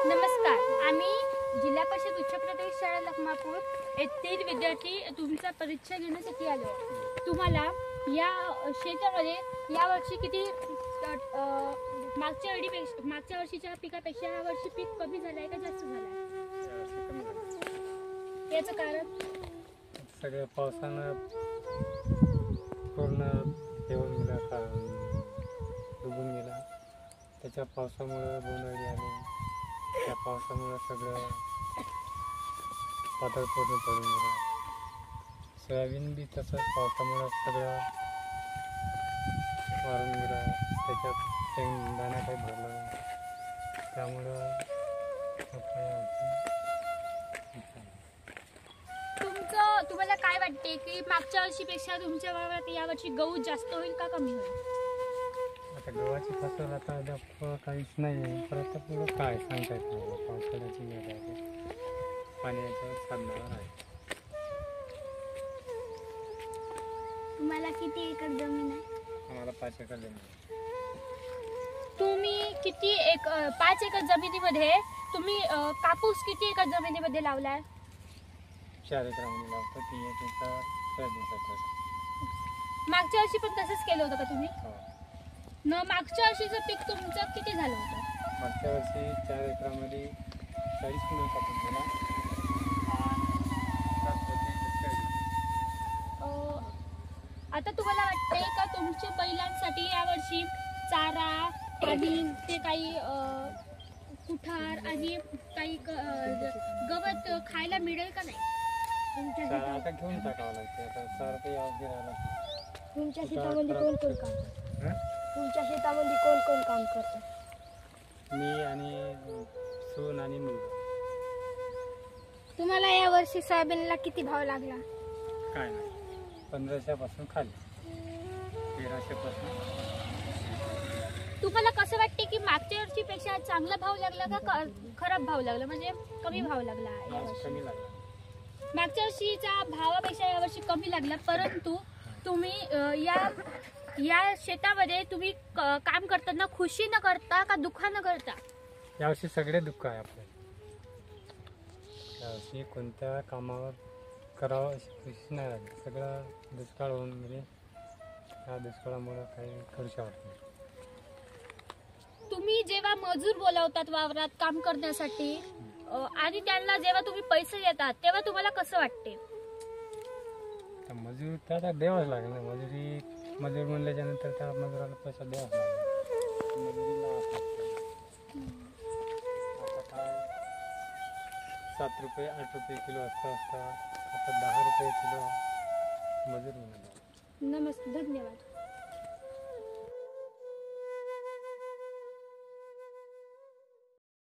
नमस्कार, आम्ही जिल्हा परिषद उच्च प्राथमिक शाळा लखमापूर येथील विद्यार्थी तुमचा परीक्षा घेण्यासाठी आलो. तुम्हाला या क्षेत्रामध्ये यावर्षी किती मागच्या वर्षीच्या पिकापेक्षा यावर्षी पीक कमी झालं आहे का जास्त झालं आहे? याचं कारण सगळ्या पावसानं पूर्ण येऊन गेला का डुबून गेला. त्याच्या पावसामुळं बोंडअळी आली. त्या पावसामुळं सगळं पातळ पूर्ण पडून गेलं. सोयाबीन बी तसंच पावसामुळं सगळं वारून गेलं. त्याच्यात शेंगदाणा काही भरलं नाही. त्यामुळं तुम्हाला काय वाटते की मागच्या वर्षीपेक्षा तुमच्या गावात यावर्षी गहू जास्त होईल का कमी होईल? आता गव्हाची फसल आता जास्त काहीच नाही आहे. परत पुढं काय सांगता येत नाही. पावसाळ्याची वेळ आहे, पाण्याच्या साधनावर आहे. तुम्हाला किती एकर जमीन आहे? आम्हाला 5 एकर जमीन आहे. तुम्ही किती 5 एकर जमिनीमध्ये तुम्ही कापूस किती एकर जमिनीमध्ये लावलाय? 4 एकरामध्ये लावतो. 3 एकर सोयाबीन. मागच्या वर्षी पण तसंच केलं होतं का तुम्ही? हो. मागच्या वर्षीचं पीक तुमचं किती झालं होतं? मागच्या वर्षी 4 एकरामध्ये 40 किलो कापूस झाला. आता तुम्हाला वाटतंय का तुमच्या बैलांसाठी यावर्षी चारा आणि ते काही कुठार आणि काही गवत खायला मिळेल का नाही? चारा आता घेऊन टाकावं लागते. आता चारा काही यावं गिरायला. तुमच्या शेतामध्ये कोण कोण काम करतं? तुमच्या शेतामध्ये कोण कोण काम करतं? मी आणि सून आणि मुलगा. तुम्हाला या वर्षी सोयाबीनला किती भाव लागला? काय नाही, 1500 पासून खाली 1300 पासून. तुम्हाला कसं वाटते की मागच्या वर्षीपेक्षा चांगला भाव लागला का खराब भाव लागला, म्हणजे कमी भाव लागला यावर्षी? कमी लागला. मागच्या वर्षीच्या भावापेक्षा यावर्षी कमी लागला, परंतु तुम्ही या शेतामध्ये तुम्ही काम करताना खुशी न करता का दुःखानं करता? यावर्षी सगळे दुःख आहे आपले. यावर्षी कोणत्या कामावर करावं अशी खुशी नाही लागली. सगळं दुष्काळ होऊन गेले. या दुष्काळामुळं काही करूशी वाटत नाही. तुम्ही जेव्हा मजूर बोलावतात वावरात काम करण्यासाठी आणि त्यांना जेव्हा तुम्ही पैसे देतात तेव्हा तुम्हाला कसं वाटते? मजूर त्याला द्यावंच लागेल ना. मजूर म्हणल्याच्या नंतर त्या मजुराला पैसा द्यावाच लागेल. मजुरीला आता काय 7 रुपये 8 रुपये किलो असता आता 10 रुपये किलो मजूर मिळाला. नमस्ते, धन्यवाद.